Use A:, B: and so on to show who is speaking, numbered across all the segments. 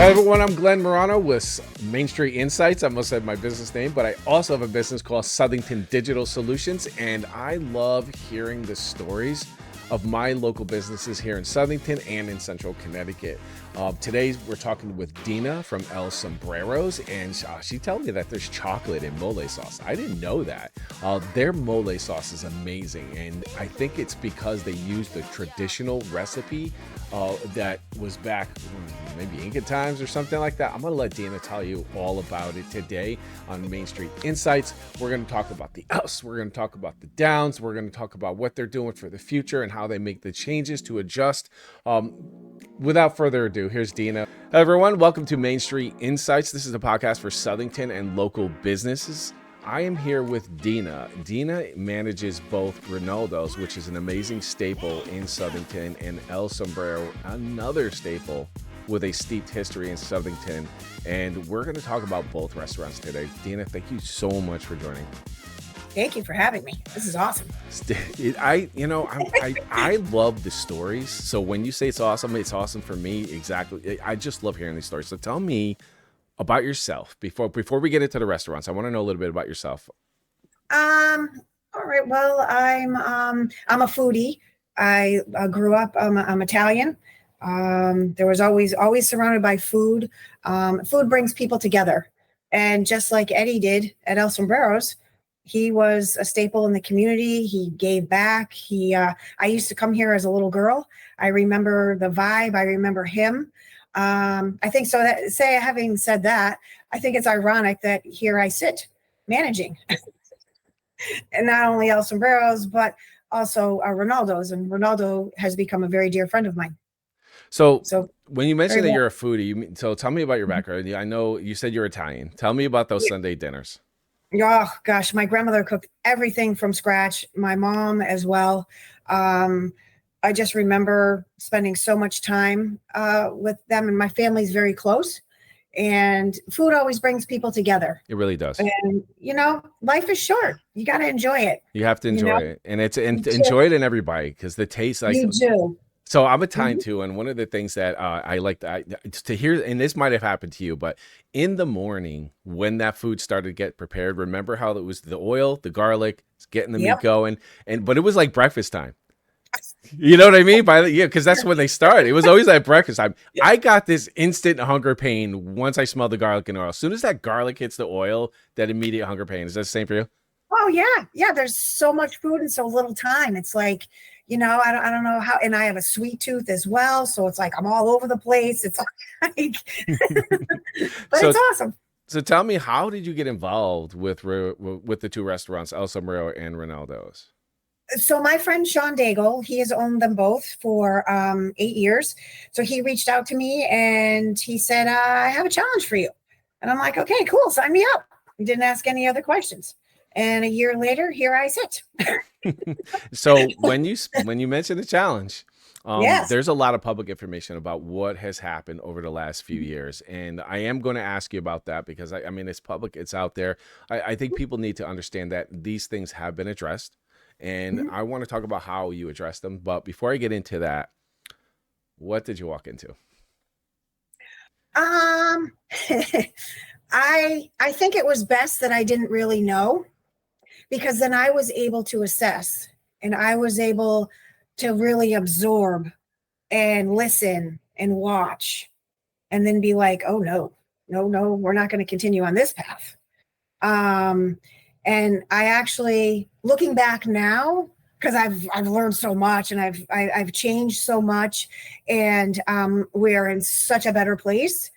A: Hi everyone, I'm Glenn Morano with Main Street Insights. I almost said my business name, but I also have a business called Southington Digital Solutions, and I love hearing the stories of my local businesses here in Southington and in Central Connecticut. Today we're talking with Dina from El Sombreros, and she told me that there's chocolate in mole sauce. I didn't know that. Their mole sauce is amazing, and I think it's because they used the traditional recipe that was back maybe Inca times or something like that. I'm going to let Dina tell you all about it today on Main Street Insights. We're going to talk about the ups, we're going to talk about the downs, we're going to talk about what they're doing for the future and how they make the changes to adjust. Without further ado, here's Dina. Hi everyone, welcome to Main Street Insights. This is a podcast for Southington and local businesses. I am here with Dina. Dina manages both Renaldos, which is an amazing staple in Southington, and El Sombrero, another staple with a steeped history in Southington. And we're going to talk about both restaurants today. Dina, thank you so much for joining.
B: Thank you for having me. This is awesome.
A: I love the stories. So when you say it's awesome for me. Exactly. I just love hearing these stories. So tell me about yourself before we get into the restaurants. I want to know a little bit about yourself.
B: All right. Well, I'm a foodie. I grew up. I'm Italian. There was always surrounded by food. Food brings people together, and just like Eddie did at El Sombreros, he was a staple in the community. He gave back. I used to come here as a little girl. I remember the vibe. I remember him. I think so. Having said that, I think it's ironic that here I sit managing, and not only El Sombreros but also Renaldos. And Renaldo has become a very dear friend of mine.
A: So when you mentioned that you're a foodie, so tell me about your background. I know you said you're Italian. Tell me about those Sunday dinners.
B: Oh gosh, my grandmother cooked everything from scratch. My mom as well. I just remember spending so much time with them, and my family's very close. And food always brings people together.
A: It really does.
B: And life is short. You got to enjoy it.
A: You have to enjoy it, and enjoy it in everybody because the taste.
B: You do.
A: So I'm Italian too, and one of the things that I like to hear, and this might have happened to you, but in the morning when that food started to get prepared, remember how it was the oil, the garlic, getting the meat going, but it was like breakfast time. You know what I mean? Because that's when they start. It was always at breakfast time. I got this instant hunger pain once I smelled the garlic and oil. As soon as that garlic hits the oil, that immediate hunger pain. Is that the same for you?
B: Oh yeah. There's so much food in so little time. It's like, I don't know how, and I have a sweet tooth as well. So it's like, I'm all over the place. It's like, but it's awesome.
A: So tell me, how did you get involved with the two restaurants, El Sombrero and Renaldos?
B: So my friend Sean Daigle, he has owned them both for 8 years. So he reached out to me and he said, I have a challenge for you. And I'm like, okay, cool. Sign me up. He didn't ask any other questions. And a year later, here I sit.
A: So when you mentioned the challenge,
B: yes.
A: There's a lot of public information about what has happened over the last few years. And I am going to ask you about that because, I mean, it's public, it's out there. I think people need to understand that these things have been addressed. And I want to talk about how you address them. But before I get into that, what did you walk into?
B: I think it was best that I didn't really know, because then I was able to assess and I was able to really absorb and listen and watch and then be like, oh, no, we're not going to continue on this path. And I actually, looking back now, because I've learned so much and I've changed so much, and we're in such a better place.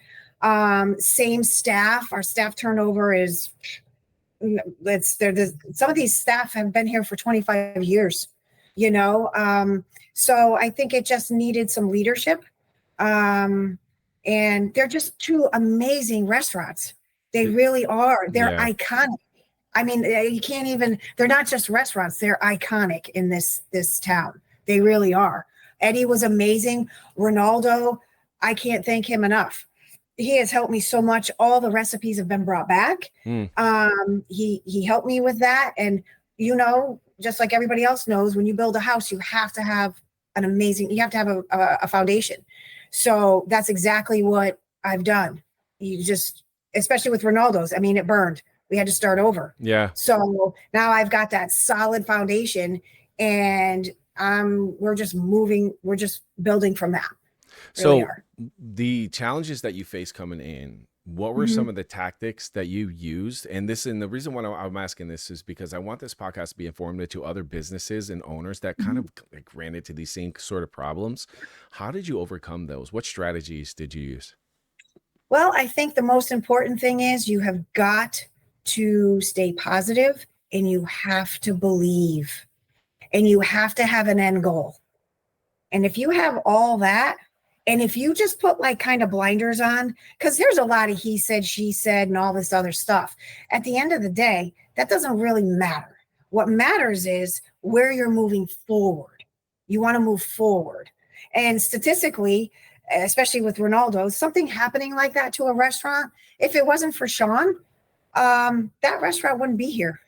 B: Same staff, our staff turnover is, some of these staff have been here for 25 years, so I think it just needed some leadership. And they're just two amazing restaurants. They really are. They're iconic. I mean, they're not just restaurants, they're iconic in this town. They really are. Eddie was amazing. Renaldo, I can't thank him enough. He has helped me so much. All the recipes have been brought back. He helped me with that. And, just like everybody else knows, when you build a house, you have to have a foundation. So that's exactly what I've done. You just, especially with Renaldos, I mean, it burned. We had to start over.
A: Yeah.
B: So now I've got that solid foundation, and we're just moving, we're just building from that. Really
A: So
B: are.
A: the challenges that you face coming in, what were
B: Mhm.
A: some of the tactics that you used? And the reason why I'm asking this is because I want this podcast to be informative to other businesses and owners that kind
B: Mhm.
A: of like ran into these same sort of problems. How did you overcome those? What strategies did you use?
B: Well, I think the most important thing is you have got to stay positive, and you have to believe, and you have to have an end goal. And if you have all that, and if you just put like kind of blinders on, because there's a lot of he said, she said, and all this other stuff, at the end of the day, that doesn't really matter. What matters is where you're moving forward. You want to move forward. And statistically, especially with Ronaldo, something happening like that to a restaurant, if it wasn't for Sean, that restaurant wouldn't be here.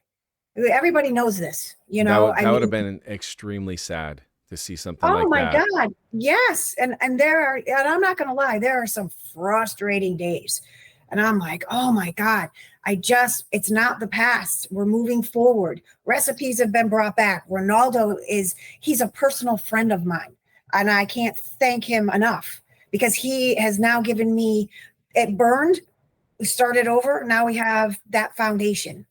B: Everybody knows this, you
A: That
B: know.
A: would
B: I
A: that would
B: mean,
A: have been extremely sad to see something
B: oh
A: like
B: my
A: that.
B: God. Yes. And there are, and I'm not gonna lie, there are some frustrating days. And I'm like, oh my God, it's not the past. We're moving forward. Recipes have been brought back. He's a personal friend of mine. And I can't thank him enough, because he has now given me, it burned, we started over. Now we have that foundation.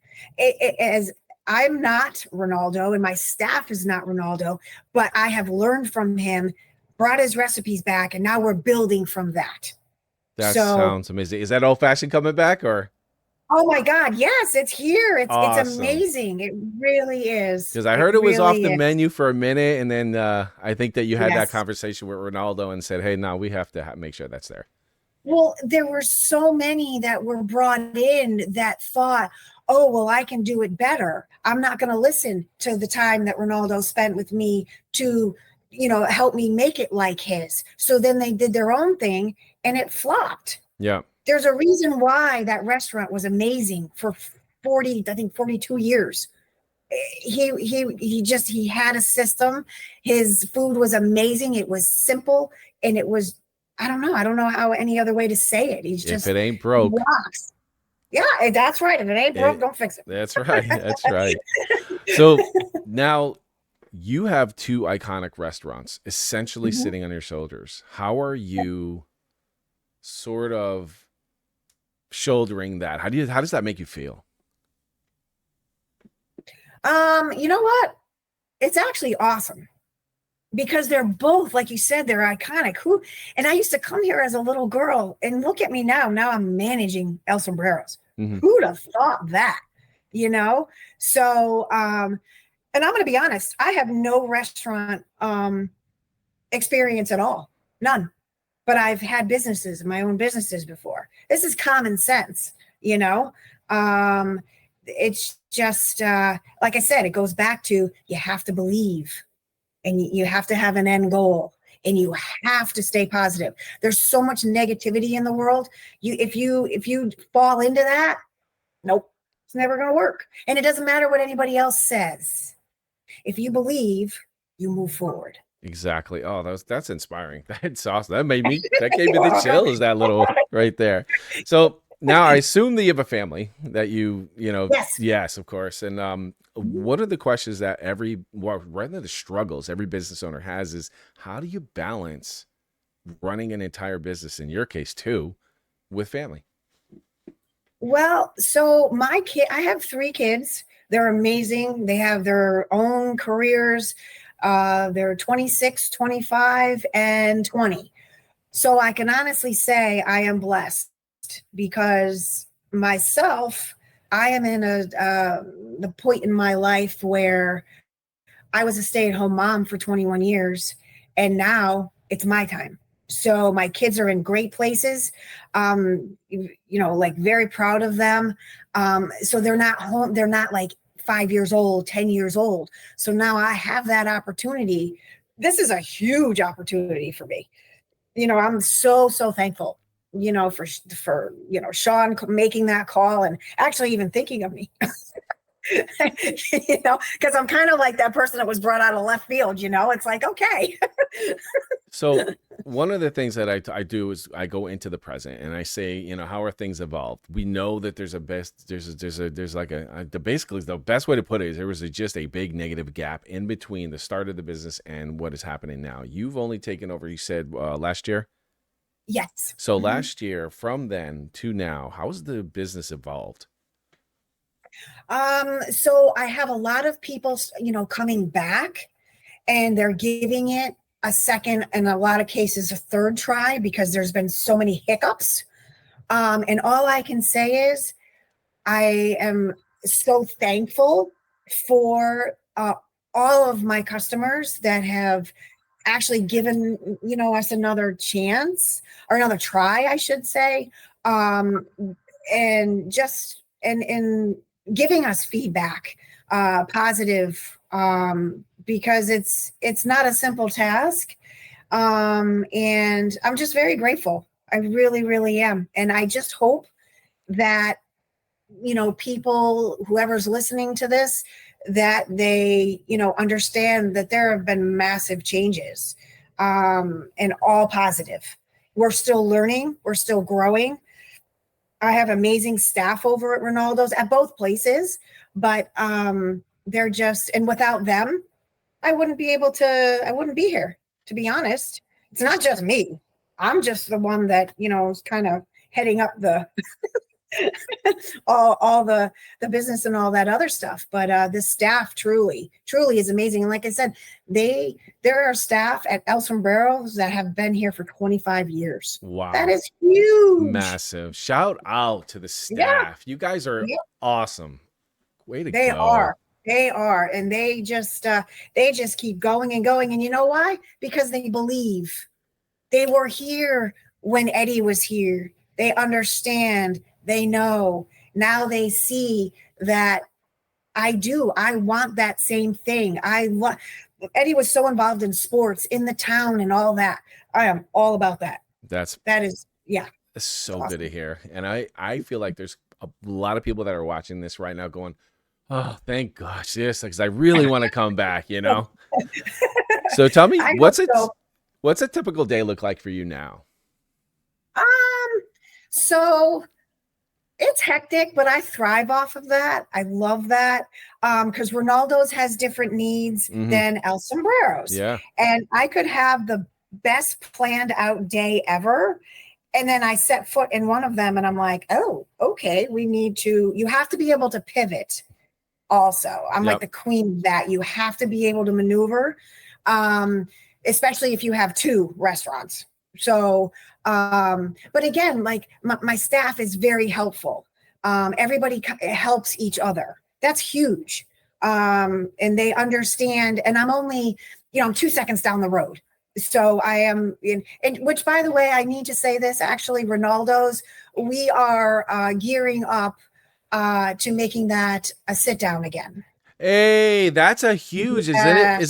B: As I'm not Renaldo, and my staff is not Renaldo, but I have learned from him, brought his recipes back, and now we're building from that.
A: That
B: So,
A: sounds amazing. Is that old fashioned coming back or
B: oh my God, yes, it's here. It's
A: awesome?
B: amazing. It really is.
A: Because I
B: It
A: heard it was off
B: really
A: the
B: is.
A: menu for a minute, and then I think that you had that
B: Yes.
A: conversation with Ronaldo and said, "Hey, no, we have to make sure that's there."
B: Well, there were so many that were brought in that thought, oh, well, I can do it better. I'm not going to listen to the time that Ronaldo spent with me to, help me make it like his. So then they did their own thing, and it flopped.
A: Yeah,
B: There's a reason why that restaurant was amazing for 40, I think 42 years. He had a system. His food was amazing. It was simple, and it was, I don't know how any other way to say it.
A: if it ain't
B: He
A: broke,
B: rocks. Yeah, that's right. If it ain't broke,
A: it.
B: don't fix it.
A: That's right. That's right. So now you have two iconic restaurants essentially
B: Mhm.
A: sitting on your shoulders. How are you sort of shouldering that? How does that make you feel?
B: You know what? It's actually awesome, because they're both, like you said, they're iconic. And I used to come here as a little girl, and look at me now. Now I'm managing El Sombreros.
A: Hmm.
B: Who'd have thought that? You know? So, and I'm going to be honest, I have no restaurant experience at all. None. But I've had my own businesses before. This is common sense, you know? Um, it's just, like I said, it goes back to, you have to believe, and you have to have an end goal, and you have to stay positive. There's so much negativity in the world. If you fall into that, nope, it's never going to work. And it doesn't matter what anybody else says. If you believe, you move forward.
A: Exactly. Oh, that's inspiring. That's awesome. That gave me the chills, that little right there. So now I assume that you have a family that
B: Yes.
A: yes, of course. And
B: Mhm.
A: what are the questions that rather the struggles every business owner has is how do you balance running an entire business, in your case too, with family?
B: Well, so I have 3 kids. They're amazing. They have their own careers. They're 26, 25, and 20. So I can honestly say I am blessed, because myself, I am in the point in my life where I was a stay-at-home mom for 21 years, and now it's my time. So my kids are in great places. Like, very proud of them. So they're not home, they're not like 5 years old, 10 years old. So now I have that opportunity. This is a huge opportunity for me. I'm so thankful, for Sean making that call, and actually even thinking of me. because I'm kind of like that person that was brought out of left field, it's like, okay.
A: So one of the things that I do is I go into the present and I say, how are things evolved? We know that there's like basically the best way to put it is there was just a big negative gap in between the start of the business and what is happening now. You've only taken over, you said last year.
B: Yes.
A: So last year, from then to now, how's the business evolved?
B: So I have a lot of people, coming back, and they're giving it a second, in a lot of cases, a third try, because there's been so many hiccups. And all I can say is I am so thankful for all of my customers that have actually given, us another chance, or another try, I should say. And just, and giving us feedback, positive, because it's not a simple task. And I'm just very grateful. I really, really am. And I just hope that, people, whoever's listening to this, that they, understand that there have been massive changes, and all positive. We're still learning. We're still growing. I have amazing staff over at Renaldos at both places, but they're just, and without them, I wouldn't be here, to be honest. It's not just me. I'm just the one that, is kind of heading up the all the business and all that other stuff. But the staff truly is amazing. And like I said, there are staff at El Sombrero that have been here for 25 years.
A: Wow.
B: That is huge.
A: Massive. Shout out to the staff.
B: Yeah.
A: You guys are awesome. Way to
B: They
A: go.
B: are. And they just keep going and going. And you know why? Because they believe. They were here when Eddie was here. They understand. They know. Now they see that I want that same thing. Eddie was so involved in sports, in the town, and all that. I am all about that. That is
A: so
B: awesome.
A: Good to hear. And I feel like there's a lot of people that are watching this right now going, oh, thank gosh, yes, because I really want to come back, So tell me, what's a typical day look like for you now?
B: So it's hectic, but I thrive off of that. I love that, because Renaldo's has different needs than El Sombrero's.
A: Yeah.
B: And I could have the best planned out day ever, and then I set foot in one of them and I'm like, oh, okay, you have to be able to pivot also. I'm like the queen of that. You have to be able to maneuver, especially if you have two restaurants. So, but again, like my staff is very helpful. Everybody helps each other. That's huge. And they understand, and I'm only, 2 seconds down the road. So I am and which, by the way, I need to say this, actually, Renaldo's, we are gearing up to making that a sit down again.
A: Hey, that's a huge, is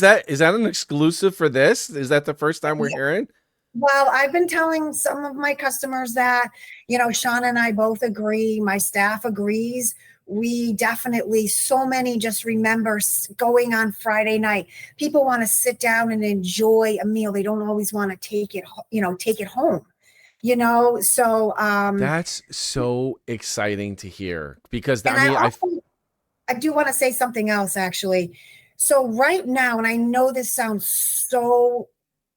A: that an exclusive for this? Is that the first time we're hearing?
B: Well, I've been telling some of my customers that, Sean and I both agree. My staff agrees. We definitely, so many just remember going on Friday night. People want to sit down and enjoy a meal. They don't always want to take it home. So
A: that's so exciting to hear, because
B: I do want to say something else, actually. So right now, and I know this sounds so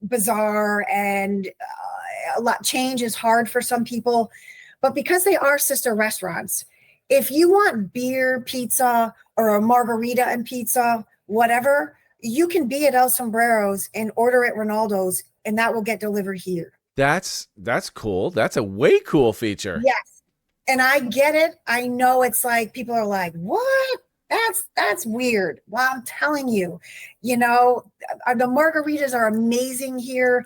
B: bizarre, and change is hard for some people, but because they are sister restaurants, if you want beer pizza or a margarita and pizza, whatever, you can be at El Sombrero's and order at Renaldo's, and that will get delivered here.
A: That's cool. That's a way cool feature.
B: Yes. And I get it. I know it's like, people are like, what? That's weird. Well, I'm telling you, the margaritas are amazing here.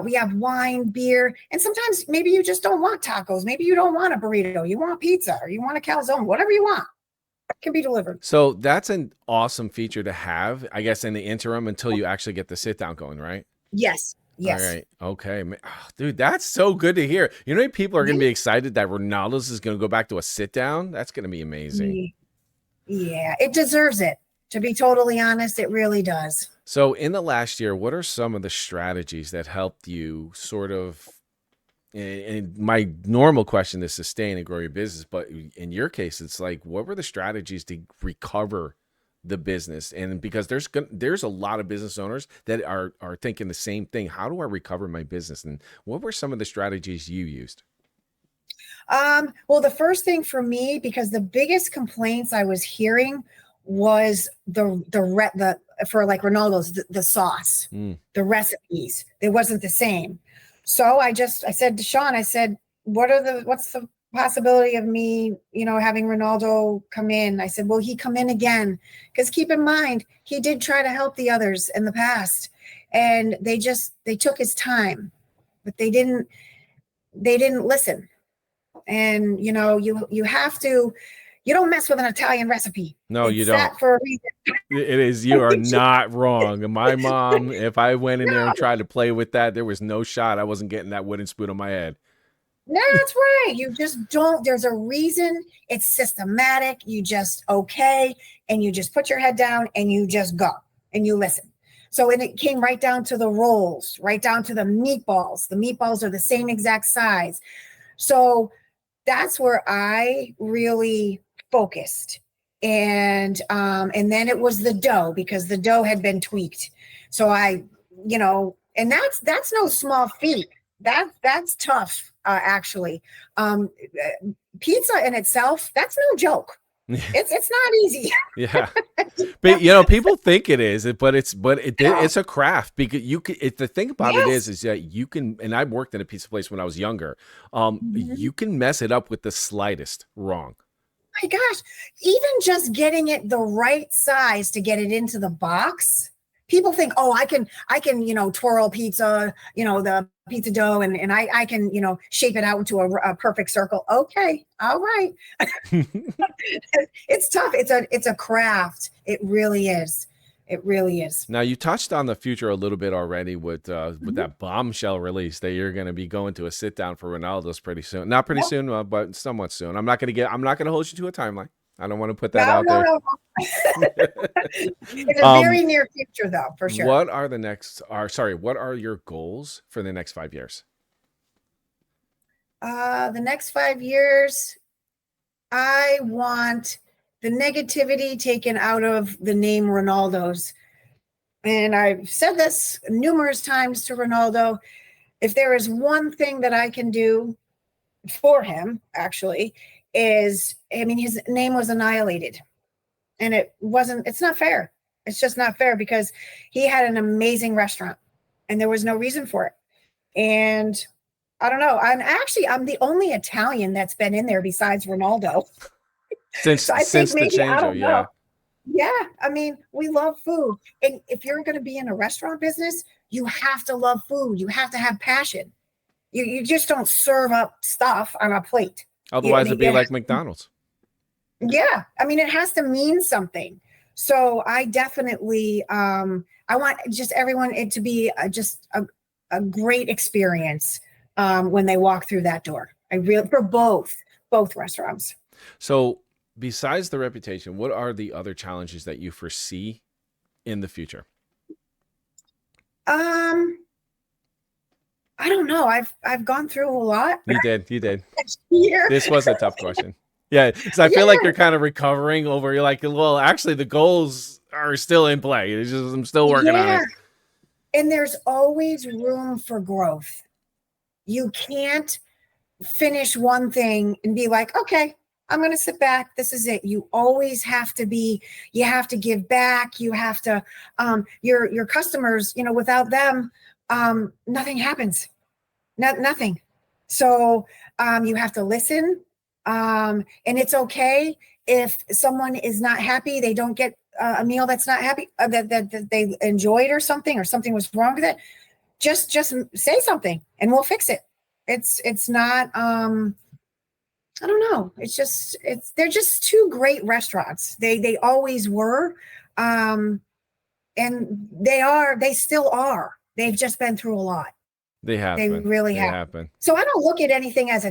B: We have wine, beer, and sometimes maybe you just don't want tacos. Maybe you don't want a burrito. You want pizza, or you want a calzone, whatever you want. It can be delivered.
A: So that's an awesome feature to have, I guess, in the interim until you actually get the sit down going, right?
B: Yes. Yes.
A: All right. Okay. Oh, dude, that's so good to hear. People are going to be excited that Renaldo's is going to go back to a sit down. That's going to be amazing.
B: Yeah, it deserves it. To be totally honest, it really does.
A: So in the last year, what are some of the strategies that helped you sort of, and my normal question is sustain and grow your business, but in your case, it's like, what were the strategies to recover the business? And because there's a lot of business owners that are thinking the same thing. How do I recover my business? And what were some of the strategies you used?
B: Well, the first thing for me, because the biggest complaints I was hearing was the for like Renaldo's the sauce,
A: Mm.
B: the recipes. It wasn't the same. So I said to Sean, I said, what's the possibility of me, having Renaldo come in? I said, will he come in again? Because keep in mind, he did try to help the others in the past, and they took his time, but they didn't listen. And you have to, you don't mess with an Italian recipe.
A: No, you
B: It's
A: don't.
B: set for a reason.
A: It is. You are not wrong. And my mom, if I went in there and
B: No,
A: tried to play with that, there was no shot. I wasn't getting that wooden spoon on my head.
B: that's right. You just don't, there's a reason. It's systematic. You just okay, and you just put your head down and you just go and you listen. So, and it came right down to the rolls, right down to the meatballs. The meatballs are the same exact size. So that's where I really focused. And then it was the dough, because the dough had been tweaked. So and that's no small feat. That's tough, actually. Pizza in itself, that's no joke. It's not easy.
A: Yeah. But people think it is, it's a craft, because the thing about it
B: Yes.
A: is that you can, and I worked in a pizza place when I was younger.
B: Mhm.
A: You can mess it up with the slightest wrong.
B: My gosh, even just getting it the right size to get it into the box. People think, oh, I can, twirl pizza, the pizza dough, and I can, shape it out into a perfect circle. Okay. All right. It's tough. It's a craft. It really is. It really is.
A: Now, you touched on the future a little bit already with
B: Mhm.
A: that bombshell release that you're going to be going to a sit down for Renaldo's pretty soon. Not pretty
B: Yep.
A: soon, but somewhat soon. I'm not going to hold you to a timeline. I don't want to put that
B: No,
A: out
B: no,
A: there.
B: no. It's a
A: um,
B: very near future, though, for sure.
A: what are your goals for the next 5 years?
B: The next 5 years, I want the negativity taken out of the name Renaldo's. And I've said this numerous times to Renaldo. If there is one thing that I can do for him, actually, his name was annihilated. And it's not fair. It's just not fair, because he had an amazing restaurant and there was no reason for it. And I don't know. I'm the only Italian that's been in there besides Renaldo.
A: Since
B: So I think
A: since the
B: maybe, I
A: change,
B: don't
A: yeah.
B: know. Yeah. We love food. And if you're going to be in a restaurant business, you have to love food. You have to have passion. You just don't serve up stuff on a plate.
A: Otherwise, it'd be like McDonald's.
B: Yeah. It has to mean something. So I definitely, I want just everyone it to be just a great experience when they walk through that door. For both restaurants.
A: So, besides the reputation, what are the other challenges that you foresee in the future?
B: Um, I don't know. I've gone through a lot.
A: You did.
B: Here.
A: This was a tough question. Yeah, so I feel like you're kind of recovering over. You're like, well, actually, the goals are still in play. It's just I'm still working on it.
B: And there's always room for growth. You can't finish one thing and be like, okay, I'm going to sit back. This is it. You always have to you have to give back. You have to, your customers, without them, nothing happens. Nothing. So, you have to listen. And it's okay if someone is not happy, they don't get a meal that's not happy, that they enjoyed, or something was wrong with it. Just say something and we'll fix it. It's not, I don't know. They're just two great restaurants. They always were. And they still are. They've just been through a lot.
A: They have
B: They
A: been.
B: really
A: They
B: have.
A: have been.
B: So I don't look at anything as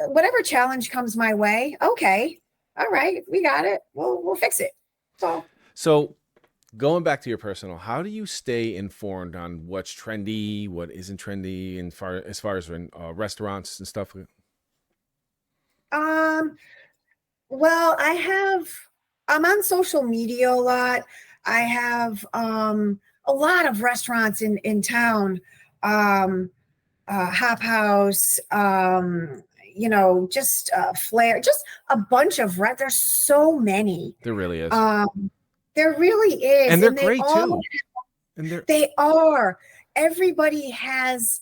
B: whatever challenge comes my way. Okay. all right, we got it. We'll fix it. So
A: So going back to your personal, how do you stay informed on what's trendy, what isn't trendy, and as far as restaurants and stuff?
B: um well, I'm on social media a lot. I have a lot of restaurants in town. Um Hop House, just Flair, just a bunch of there's so many.
A: There really is,
B: Um, there really is,
A: and they're
B: and they
A: great
B: all
A: too. And they're
B: they are. Everybody has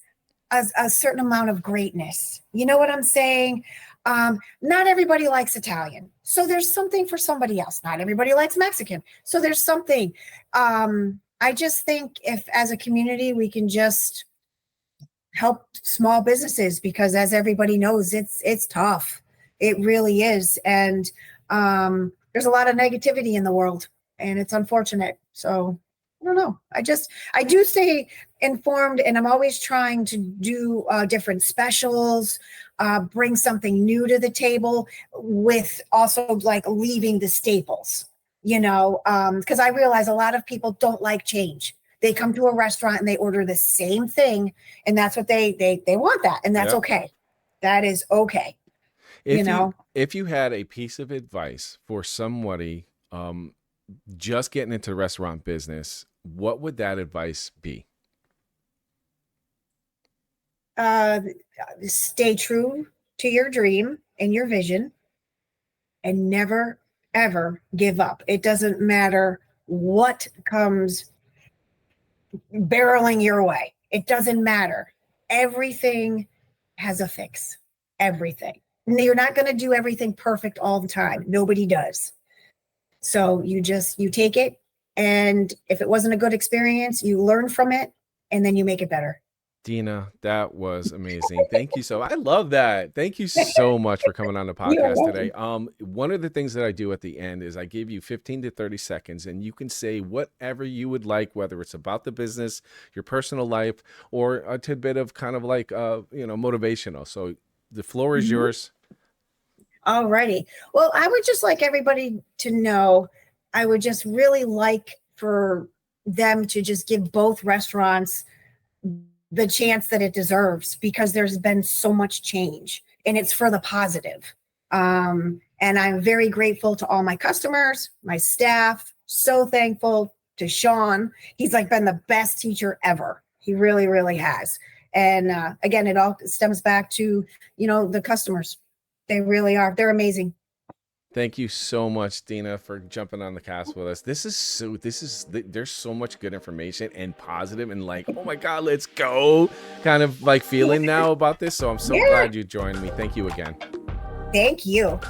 B: a certain amount of greatness. You know what I'm saying? Not everybody likes Italian, so there's something for somebody else. Not everybody likes Mexican, so there's something. I just think if, as a community, we can just help small businesses, because as everybody knows, it's tough. It really is. And there's a lot of negativity in the world, and it's unfortunate. So I don't know. I do stay informed, and I'm always trying to do different specials, bring something new to the table, with also like leaving the staples, because I realize a lot of people don't like change. They come to a restaurant and they order the same thing, and that's what they want, that, and that's
A: Yep.
B: okay. That is okay.
A: If you had a piece of advice for somebody just getting into the restaurant business, what would that advice be?
B: Stay true to your dream and your vision, and never ever give up. It doesn't matter what comes barreling your way. It doesn't matter. Everything has a fix. Everything. You're not going to do everything perfect all the time. Nobody does. So you take it, and if it wasn't a good experience, you learn from it, and then you make it better.
A: Dina, that was amazing. Thank you. I love that. Thank you so much for coming on the podcast today. One of the things that I do at the end is I give you 15 to 30 seconds, and you can say whatever you would like, whether it's about the business, your personal life, or a tidbit of kind of like, motivational. So the floor is yours.
B: Alrighty. Well, I would just like everybody to know, I would just really like for them to just give both restaurants the chance that it deserves, because there's been so much change, and it's for the positive. And I'm very grateful to all my customers, my staff, so thankful to Sean. He's like been the best teacher ever. He really, really has. And again, it all stems back to, the customers. They really are. They're amazing.
A: Thank you so much, Dina, for jumping on the cast with us. There's so much good information and positive and like, oh my God, let's go kind of like feeling now about this. So I'm so glad you joined me. Thank you again.
B: Thank you.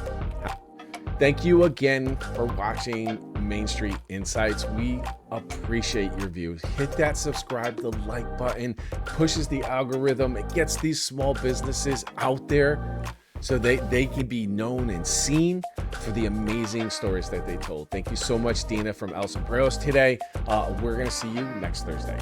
A: Thank you again for watching Main Street Insights. We appreciate your views. Hit that subscribe, the like button, pushes the algorithm. It gets these small businesses out there, so they can be known and seen for the amazing stories that they told. Thank you so much, Dina from El Sombrero today. We're going to see you next Thursday.